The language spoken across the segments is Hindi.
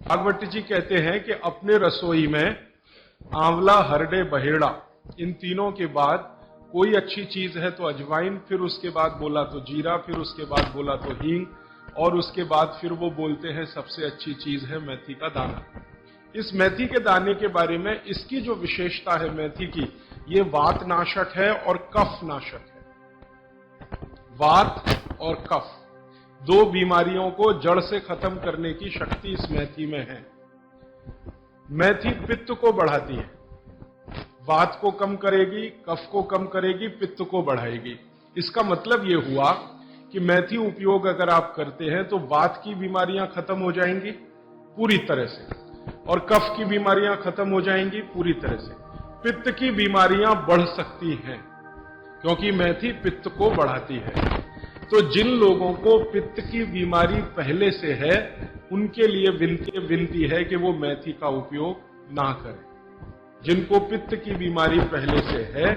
भागवत जी कहते हैं कि अपने रसोई में आंवला, हरडे, बहेड़ा, इन तीनों के बाद कोई अच्छी चीज है तो अजवाइन, फिर उसके बाद बोला तो जीरा, फिर उसके बाद बोला तो हींग, और उसके बाद फिर वो बोलते हैं सबसे अच्छी चीज है मेथी का दाना। इस मेथी के दाने के बारे में इसकी जो विशेषता है मेथी की, ये वात नाशक है और कफ नाशक है। वात और कफ दो बीमारियों को जड़ से खत्म करने की शक्ति इस मेथी में है। मेथी पित्त को बढ़ाती है, वात को कम करेगी, कफ को कम करेगी, पित्त को बढ़ाएगी। इसका मतलब यह हुआ कि मेथी उपयोग अगर आप करते हैं तो वात की बीमारियां खत्म हो जाएंगी पूरी तरह से, और कफ की बीमारियां खत्म हो जाएंगी पूरी तरह से। पित्त की बीमारियां बढ़ सकती हैं क्योंकि मेथी पित्त को बढ़ाती है। तो जिन लोगों को पित्त की बीमारी पहले से है, उनके लिए विनती है कि वो मेथी का उपयोग ना करें। जिनको पित्त की बीमारी पहले से है,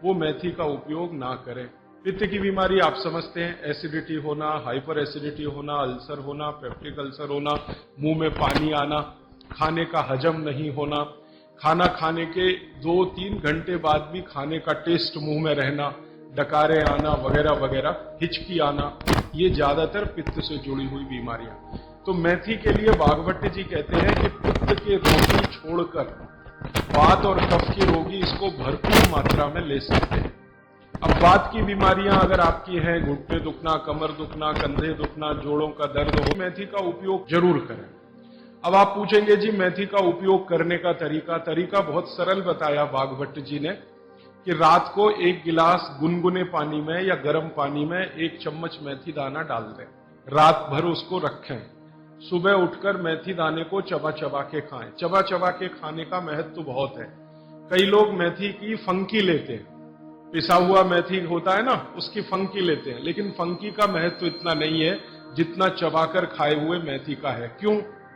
वो मेथी का उपयोग ना करें। पित्त की बीमारी आप समझते हैं, एसिडिटी होना, हाइपर एसिडिटी होना, अल्सर होना, पेप्टिक अल्सर होना, मुंह में पानी आना, खाने का हजम नहीं होना, खाना खाने के 2-3 घंटे बाद भी खाने का टेस्ट मुंह में रहना, डकारे आना वगैरह वगैरह, हिचकी आना, ये ज्यादातर पित्त से जुड़ी हुई बीमारियां। तो मेथी के लिए भागवत जी कहते हैं कि पित्त के रोगी छोड़कर वात और कफ के रोगी इसको भरपूर मात्रा में ले सकते हैं। अब वात की बीमारियां अगर आपकी हैं, घुटने दुखना, कमर दुखना, कंधे दुखना, जोड़ों का दर्द हो, मेथी का उपयोग जरूर करें। अब आप पूछेंगे जी मेथी का उपयोग करने का तरीका बहुत सरल बताया भागवत जी ने कि रात को 1 गिलास गुनगुने पानी में या गर्म पानी में 1 चम्मच मेथी दाना डाल दें, रात भर उसको रखें, सुबह उठकर मेथी दाने को चबा चबा के खाएं। चबा चबा के खाने का महत्व बहुत है। कई लोग मेथी की फंकी लेते हैं, पिसा हुआ मेथी होता है ना, उसकी फंकी लेते हैं, लेकिन फंकी का महत्व इतना नहीं है जितना चबाकर खाए हुए मेथी का है। क्यों?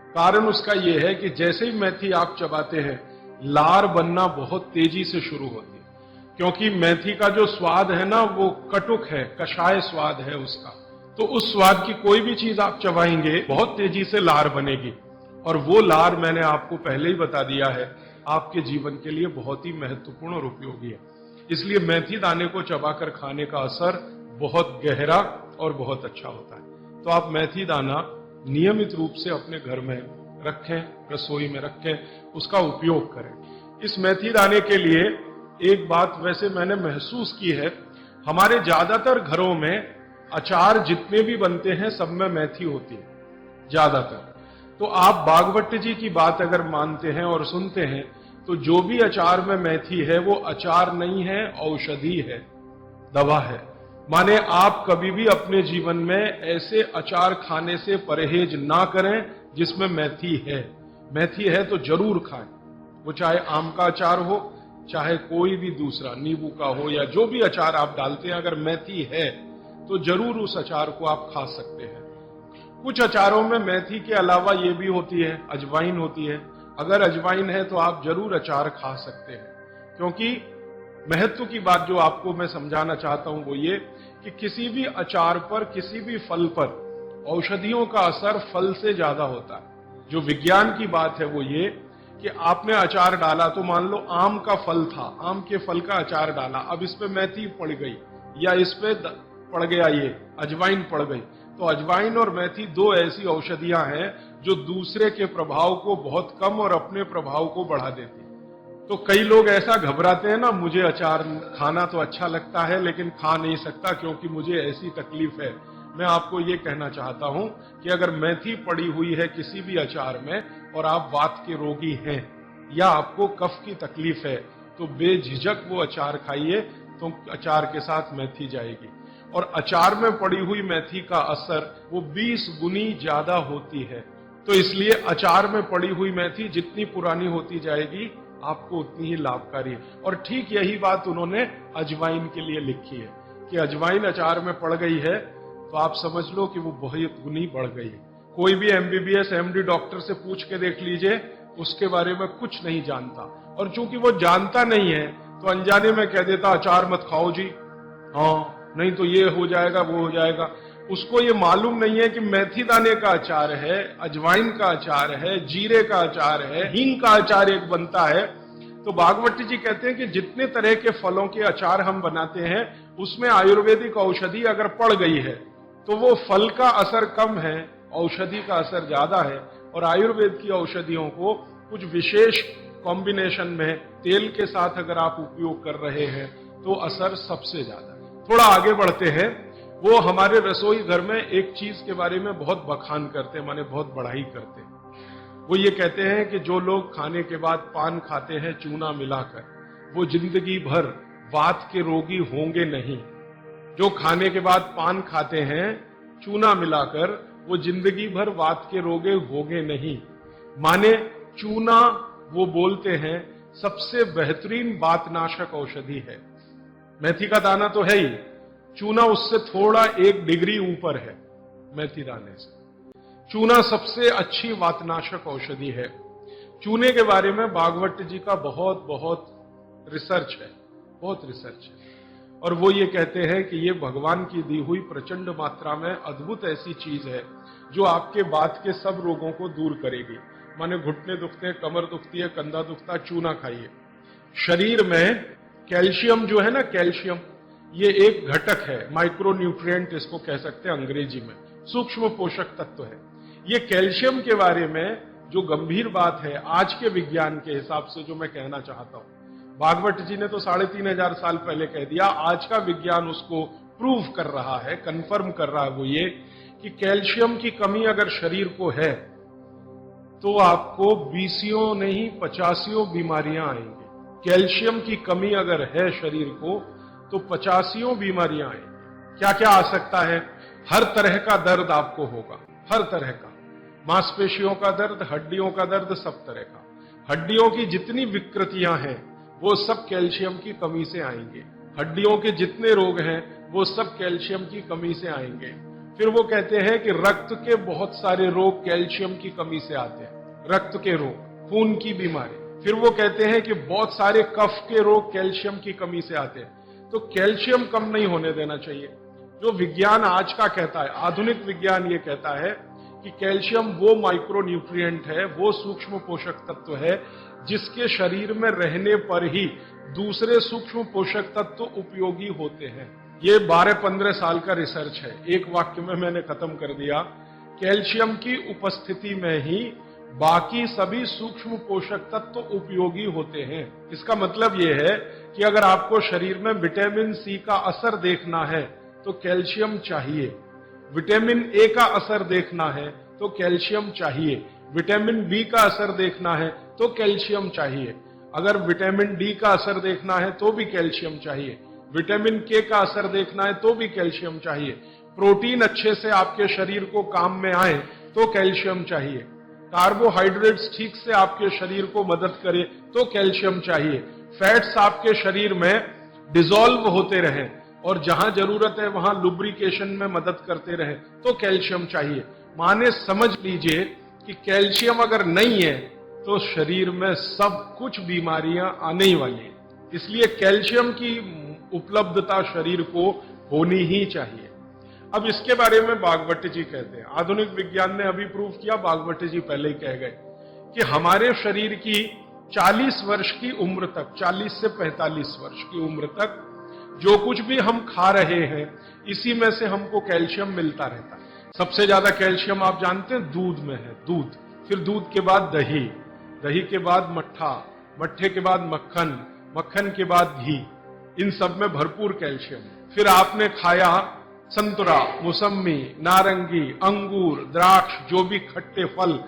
कारण उसका यह है कि जैसे ही मेथी आप चबाते हैं, लार बनना बहुत तेजी से शुरू होती है, क्योंकि मेथी का जो स्वाद है ना, वो कटुक है, कषाय स्वाद है उसका। तो उस स्वाद की कोई भी चीज आप चबाएंगे, बहुत तेजी से लार बनेगी, और वो लार मैंने आपको पहले ही बता दिया है, आपके जीवन के लिए बहुत ही महत्वपूर्ण और उपयोगी है। इसलिए मेथी दाने को चबाकर खाने का असर बहुत गहरा और बहुत अच्छा होता है। तो आप मेथी दाना नियमित रूप से अपने घर में रखें, रसोई में रखें, उसका उपयोग करें। इस मेथी दाने के लिए एक बात वैसे मैंने महसूस की है, हमारे ज्यादातर घरों में अचार जितने भी बनते हैं सब में मेथी होती है ज्यादातर। तो आप भागवत जी की बात अगर मानते हैं और सुनते हैं, तो जो भी अचार में मेथी है वो अचार नहीं है, औषधि है, दवा है। माने आप कभी भी अपने जीवन में ऐसे अचार खाने से परहेज ना करें जिसमें मेथी है। मेथी है तो जरूर खाएं, वो चाहे आम का अचार हो, चाहे कोई भी दूसरा, नींबू का हो, या जो भी अचार आप डालते हैं, अगर मेथी है तो जरूर उस अचार को आप खा सकते हैं। कुछ अचारों में मेथी के अलावा ये भी होती है, अजवाइन होती है। अगर अजवाइन है तो आप जरूर अचार खा सकते हैं, क्योंकि महत्व की बात जो आपको मैं समझाना चाहता हूं वो ये कि किसी भी अचार पर, किसी भी फल पर औषधियों का असर फल से ज्यादा होता है। जो विज्ञान की बात है वो ये कि आपने अचार डाला, तो मान लो आम का फल था, आम के फल का अचार डाला, अब इस पे मेथी पड़ गई या इस पे पड़ गया ये अजवाइन पड़ गई, तो अजवाइन और मेथी दो ऐसी औषधियां हैं जो दूसरे के प्रभाव को बहुत कम और अपने प्रभाव को बढ़ा देती है। तो कई लोग ऐसा घबराते हैं ना, मुझे अचार खाना तो अच्छा लगता है लेकिन खा नहीं सकता क्योंकि मुझे ऐसी तकलीफ है। मैं आपको ये कहना चाहता हूं कि अगर मेथी पड़ी हुई है किसी भी अचार में और आप वात के रोगी हैं या आपको कफ की तकलीफ है, तो बेझिझक वो अचार खाइए, तो अचार के साथ मेथी जाएगी। और अचार में पड़ी हुई मेथी का असर वो 20 गुनी ज्यादा होती है। तो इसलिए अचार में पड़ी हुई मेथी जितनी पुरानी होती जाएगी आपको उतनी ही लाभकारी है। और ठीक यही बात उन्होंने अजवाइन के लिए लिखी है कि अजवाइन अचार में पड़ गई है तो आप समझ लो कि वो बहुत गुनी बढ़ गई है। कोई भी MBBS MD डॉक्टर से पूछ के देख लीजिए, उसके बारे में कुछ नहीं जानता, और चूंकि वो जानता नहीं है तो अनजाने में कह देता अचार मत खाओ जी, हाँ नहीं तो ये हो जाएगा वो हो जाएगा। उसको ये मालूम नहीं है कि मेथी दाने का अचार है, अजवाइन का अचार है, जीरे का अचार है, हींग का अचार एक बनता है। तो भागवत जी कहते हैं कि जितने तरह के फलों के अचार हम बनाते हैं उसमें आयुर्वेदिक औषधि अगर पड़ गई है तो वो फल का असर कम है, औषधि का असर ज्यादा है। और आयुर्वेद की औषधियों को कुछ विशेष कॉम्बिनेशन में तेल के साथ अगर आप उपयोग कर रहे हैं तो असर सबसे ज्यादा है। थोड़ा आगे बढ़ते हैं। वो हमारे रसोई घर में एक चीज के बारे में बहुत बखान करते हैं, माने बहुत बढ़ाई करते हैं। वो ये कहते हैं कि जो लोग खाने के बाद पान खाते हैं चूना मिलाकर, वो जिंदगी भर वात के रोगी होंगे नहीं। जो खाने के बाद पान खाते हैं चूना मिलाकर, वो जिंदगी भर वात के रोगी होंगे नहीं। माने चूना, वो बोलते हैं, सबसे बेहतरीन वातनाशक औषधि है। मेथी का दाना तो है ही, चूना उससे थोड़ा 1 डिग्री ऊपर है। मेथी दाने से चूना सबसे अच्छी वातनाशक औषधि है। चूने के बारे में भागवत जी का बहुत बहुत रिसर्च है, बहुत रिसर्च है। और वो ये कहते हैं कि ये भगवान की दी हुई प्रचंड मात्रा में अद्भुत ऐसी चीज है जो आपके बात के सब रोगों को दूर करेगी। माने घुटने दुखते हैं, कमर दुखती है, कंधा दुखता, चूना खाइए। शरीर में कैल्शियम जो है ना, कैल्शियम ये एक घटक है, माइक्रो न्यूट्रिएंट इसको कह सकते हैं अंग्रेजी में, सूक्ष्म पोषक तत्व है। ये कैल्शियम के बारे में जो गंभीर बात है आज के विज्ञान के हिसाब से, जो मैं कहना चाहता हूं, भागवत जी ने तो 3500 साल पहले कह दिया, आज का विज्ञान उसको प्रूव कर रहा है, कंफर्म कर रहा है। वो ये कि कैल्शियम की कमी अगर शरीर को है तो आपको 20 नहीं 50 बीमारियां आएंगी। कैल्शियम की कमी अगर है शरीर को तो 50 बीमारियां आएंगी। क्या क्या आ सकता है? हर तरह का दर्द आपको होगा, हर तरह का, मांसपेशियों का दर्द, हड्डियों का दर्द, सब तरह का। हड्डियों की जितनी विकृतियां हैं वो सब कैल्शियम की कमी से आएंगे। हड्डियों के जितने रोग हैं वो सब कैल्शियम की कमी से आएंगे। फिर वो कहते हैं कि रक्त के बहुत सारे रोग कैल्शियम की कमी से आते हैं, रक्त के रोग, खून की बीमारी। फिर वो कहते हैं कि बहुत सारे कफ के रोग कैल्शियम की कमी से आते हैं। तो कैल्शियम कम नहीं होने देना चाहिए। जो विज्ञान आज का कहता है, आधुनिक विज्ञान ये कहता है कि कैल्शियम वो माइक्रो न्यूट्रिएंट है, वो सूक्ष्म पोषक तत्व है जिसके शरीर में रहने पर ही दूसरे सूक्ष्म पोषक तत्व उपयोगी होते हैं। ये 12-15 साल का रिसर्च है, एक वाक्य में मैंने खत्म कर दिया। कैल्शियम की उपस्थिति में ही बाकी सभी सूक्ष्म पोषक तत्व उपयोगी होते हैं। इसका मतलब यह है कि अगर आपको शरीर में विटामिन सी का असर देखना है तो कैल्शियम चाहिए, विटामिन ए का असर देखना है तो कैल्शियम चाहिए, विटामिन बी का असर देखना है तो कैल्शियम चाहिए, अगर विटामिन डी का असर देखना है तो भी कैल्शियम चाहिए, विटामिन के का असर देखना है तो भी कैल्शियम चाहिए, प्रोटीन अच्छे से आपके शरीर को काम में आए तो कैल्शियम चाहिए, कार्बोहाइड्रेट्स ठीक से आपके शरीर को मदद करे तो कैल्शियम चाहिए, फैट्स आपके शरीर में डिसॉल्व होते रहें और जहां जरूरत है वहां लुब्रिकेशन में मदद करते रहे तो कैल्शियम चाहिए। माने समझ लीजिए कि कैल्शियम अगर नहीं है तो शरीर में सब कुछ बीमारियां आने ही वाली हैं। इसलिए कैल्शियम की उपलब्धता शरीर को होनी ही चाहिए। अब इसके बारे में भागवत जी कहते हैं, आधुनिक विज्ञान ने अभी प्रूव किया, भागवत जी पहले ही कह गए कि हमारे शरीर की 40 वर्ष की उम्र तक, 40 से 45 वर्ष की उम्र तक जो कुछ भी हम खा रहे हैं इसी में से हमको कैल्शियम मिलता रहता है। सबसे ज्यादा कैल्शियम आप जानते हैं दूध में है, दूध, फिर दूध के बाद दही, दही के बाद मट्ठा, मट्ठे के बाद मक्खन, मक्खन के बाद घी, इन सब में भरपूर कैल्शियम है। फिर आपने खाया संतरा, मौसम्मी, नारंगी, अंगूर, द्राक्ष, जो भी खट्टे फल,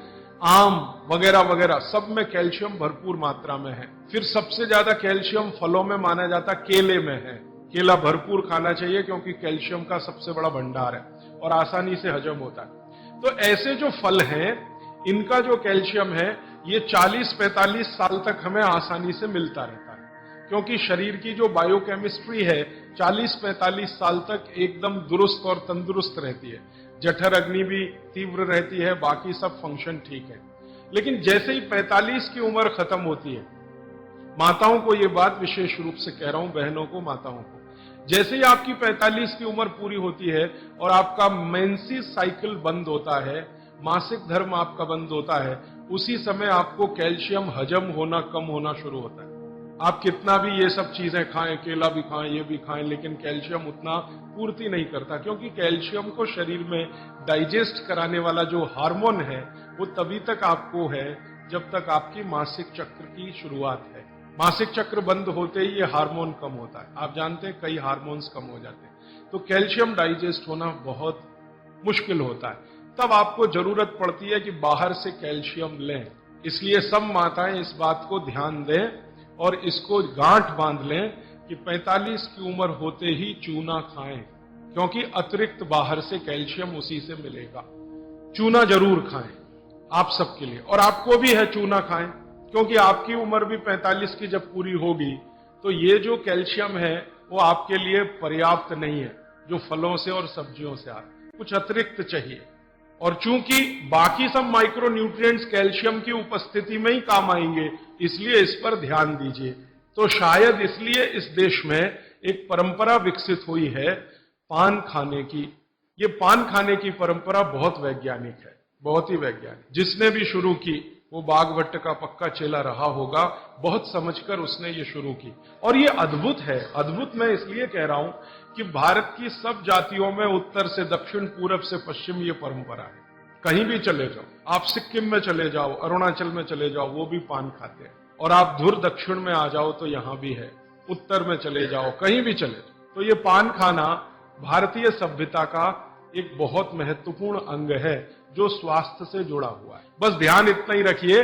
आम वगैरह वगैरह, सब में कैल्शियम भरपूर मात्रा में है। फिर सबसे ज्यादा कैल्शियम फलों में माना जाता केले में है। केला भरपूर खाना चाहिए क्योंकि कैल्शियम का सबसे बड़ा भंडार है और आसानी से हजम होता है। तो ऐसे जो फल हैं इनका जो कैल्शियम है ये 40-45 साल तक हमें आसानी से मिलता रहता है, क्योंकि शरीर की जो बायोकेमिस्ट्री है 40-45 साल तक एकदम दुरुस्त और तंदुरुस्त रहती है। जठर अग्नि भी तीव्र रहती है, बाकी सब फंक्शन ठीक है। लेकिन जैसे ही 45 की उम्र खत्म होती है, माताओं को ये बात विशेष रूप से कह रहा हूं, बहनों को, माताओं को, जैसे ही आपकी 45 की उम्र पूरी होती है और आपका मेंसेस साइकिल बंद होता है, मासिक धर्म आपका बंद होता है, उसी समय आपको कैल्शियम हजम होना कम होना शुरू होता है। आप कितना भी ये सब चीजें खाएं, केला भी खाएं, ये भी खाएं, लेकिन कैल्शियम उतना पूर्ति नहीं करता, क्योंकि कैल्शियम को शरीर में डाइजेस्ट कराने वाला जो हार्मोन है वो तभी तक आपको है जब तक आपकी मासिक चक्र की शुरुआत है। मासिक चक्र बंद होते ही ये हार्मोन कम होता है। आप जानते हैं कई हार्मोन्स कम हो जाते हैं, तो कैल्शियम डाइजेस्ट होना बहुत मुश्किल होता है। तब आपको जरूरत पड़ती है कि बाहर से कैल्शियम लें। इसलिए सब माताएं इस बात को ध्यान दें और इसको गांठ बांध लें कि 45 की उम्र होते ही चूना खाएं, क्योंकि अतिरिक्त बाहर से कैल्शियम उसी से मिलेगा। चूना जरूर खाएं आप सबके लिए, और आपको भी है चूना खाएं, क्योंकि आपकी उम्र भी 45 की जब पूरी होगी तो ये जो कैल्शियम है वो आपके लिए पर्याप्त नहीं है जो फलों से और सब्जियों से आ रहा है, कुछ अतिरिक्त चाहिए। और चूंकि बाकी सब माइक्रो न्यूट्रिएंट्स कैल्शियम की उपस्थिति में ही काम आएंगे, इसलिए इस पर ध्यान दीजिए। तो शायद इसलिए इस देश में एक परंपरा विकसित हुई है पान खाने की। ये पान खाने की परंपरा बहुत वैज्ञानिक है, बहुत ही वैज्ञानिक। जिसने भी शुरू की वो बागभट्ट का पक्का चेला रहा होगा, बहुत समझकर उसने ये शुरू की। और ये अद्भुत है। अद्भुत मैं इसलिए कह रहा हूं कि भारत की सब जातियों में उत्तर से दक्षिण, पूरब से पश्चिम ये परंपरा है। कहीं भी चले जाओ, आप सिक्किम में चले जाओ, अरुणाचल में चले जाओ, वो भी पान खाते हैं। और आप धुर दक्षिण में आ जाओ तो यहां भी है, उत्तर में चले जाओ, कहीं भी चले जाओ। तो ये पान खाना भारतीय सभ्यता का एक बहुत महत्वपूर्ण अंग है जो स्वास्थ्य से जुड़ा हुआ है। बस ध्यान इतना ही रखिए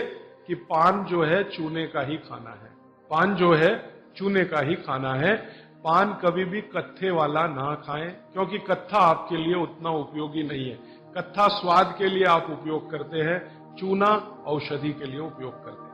कि पान जो है चूने का ही खाना है। पान जो है चूने का ही खाना है। पान कभी भी कत्थे वाला ना खाएं, क्योंकि कत्था आपके लिए उतना उपयोगी नहीं है। कत्था स्वाद के लिए आप उपयोग करते हैं, चूना औषधि के लिए उपयोग करते हैं।